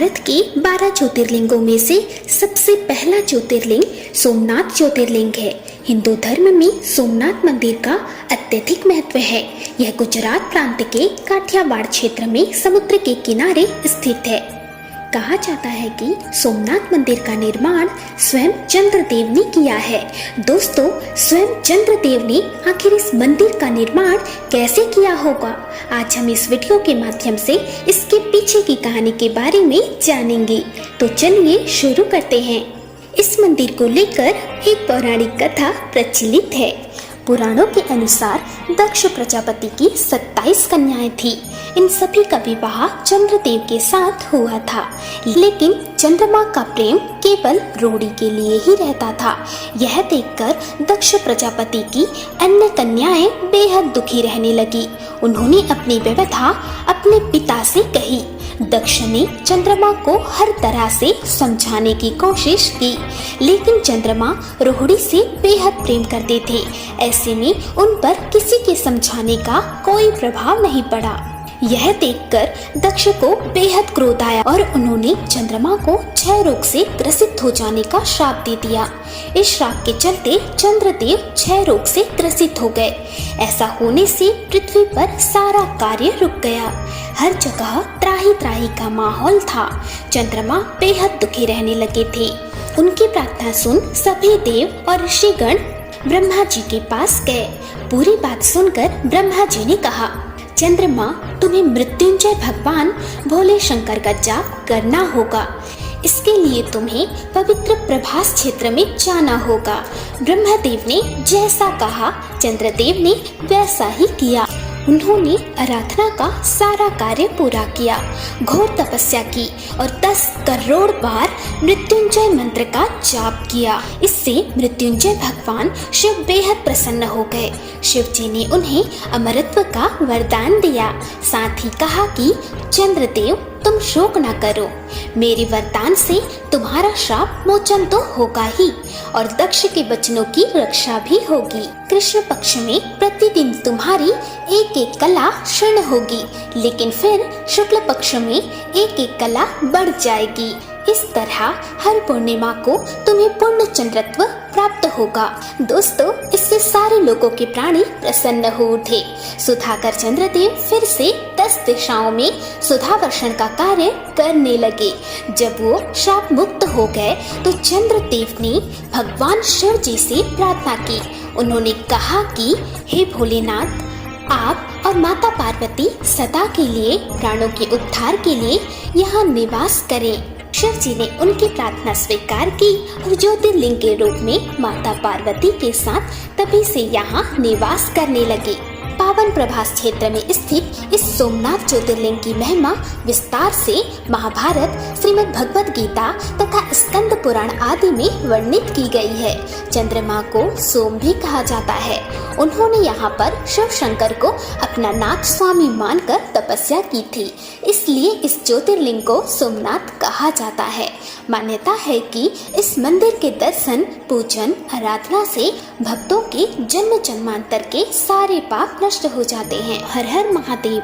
भारत के 12 ज्योतिर्लिंगों में से सबसे पहला ज्योतिर्लिंग सोमनाथ ज्योतिर्लिंग है। हिंदू धर्म में सोमनाथ मंदिर का अत्यधिक महत्व है। यह गुजरात प्रांत के काठियावाड़ क्षेत्र में समुद्र के किनारे स्थित है। कहा जाता है कि सोमनाथ मंदिर का निर्माण स्वयं चंद्रदेव ने किया है। दोस्तों, स्वयं चंद्रदेव ने आखिर इस मंदिर का निर्माण कैसे किया होगा, आज हम इस वीडियो के माध्यम से इसके पीछे की कहानी के बारे में जानेंगे। तो चलिए शुरू करते हैं। इस मंदिर को लेकर एक पौराणिक कथा प्रचलित है। पुराणों के अनुसार दक्ष प्रजापति की 27 कन्याएं थी। इन सभी का विवाह चंद्रदेव के साथ हुआ था, लेकिन चंद्रमा का प्रेम केवल रोड़ी के लिए ही रहता था। यह देखकर दक्ष प्रजापति की अन्य कन्याएं बेहद दुखी रहने लगी। उन्होंने अपनी व्यथा अपने पिता से कही। दक्ष ने चंद्रमा को हर तरह से समझाने की कोशिश की, लेकिन चंद्रमा रोहिणी से बेहद प्रेम करते थे। ऐसे में उन पर किसी के समझाने का कोई प्रभाव नहीं पड़ा। यह देखकर दक्ष को बेहद क्रोध आया और उन्होंने चंद्रमा को क्षय रोग से ग्रसित हो जाने का श्राप दे दिया। इस श्राप के चलते चंद्रदेव क्षय रोग से ग्रसित हो गए। ऐसा होने से पृथ्वी पर सारा कार्य रुक गया। हर जगह त्राही त्राही का माहौल था। चंद्रमा बेहद दुखी रहने लगे थे। उनकी प्रार्थना सुन सभी देव और ऋषिगण ब्रह्मा जी के पास गए। पूरी बात सुनकर ब्रह्मा जी ने कहा, चंद्रमा, तुम्हें मृत्युंजय भगवान भोले शंकर का जाप करना होगा। इसके लिए तुम्हें पवित्र प्रभास क्षेत्र में जाना होगा। ब्रह्मदेव ने जैसा कहा चंद्रदेव ने वैसा ही किया। उन्होंने आराधना का सारा कार्य पूरा किया, घोर तपस्या की और 10 करोड़ बार मृत्युंजय मंत्र का जाप किया। इससे मृत्युंजय भगवान शिव बेहद प्रसन्न हो गए। शिव जी ने उन्हें अमरत्व का वरदान दिया। साथ ही कहा कि चंद्रदेव, तुम शोक न करो। मेरे वरदान से तुम्हारा श्राप मोचन तो होगा ही और दक्ष के वचनों की रक्षा भी होगी। कृष्ण पक्ष में प्रतिदिन तुम्हारी एक एक कला क्षीण होगी, लेकिन फिर शुक्ल पक्ष में एक एक कला बढ़ जाएगी। इस तरह हर पूर्णिमा को तुम्हें पूर्ण चंद्रत्व प्राप्त होगा। दोस्तों, इससे सारे लोगों के प्राणी प्रसन्न हो उठे। सुधाकर चंद्रदेव फिर से 10 दिशाओं में सुधा वर्षण का कार्य करने लगे। जब वो शाप मुक्त हो गए तो चंद्रदेव ने भगवान शिव जी से प्रार्थना की। उन्होंने कहा कि हे भोलेनाथ, आप और माता पार्वती सदा के लिए प्राणों के उद्धार के लिए यहाँ निवास करें। शिव जी ने उनकी प्रार्थना स्वीकार की और ज्योतिर्लिंग के रूप में माता पार्वती के साथ तभी से यहाँ निवास करने लगे। पावन प्रभास क्षेत्र में स्थित इस सोमनाथ ज्योतिर्लिंग की महिमा विस्तार से महाभारत, श्रीमद् भगवद गीता तथा स्कंद पुराण आदि में वर्णित की गई है। चंद्रमा को सोम भी कहा जाता है। उन्होंने यहाँ पर शिव शंकर को अपना नाथ स्वामी मानकर तपस्या की थी, इसलिए इस ज्योतिर्लिंग को सोमनाथ कहा जाता है। मान्यता है कि इस मंदिर के दर्शन, पूजन, आराधना से भक्तों के जन्म जन्मांतर के सारे पाप नष्ट हो जाते हैं। हर हर महादेव।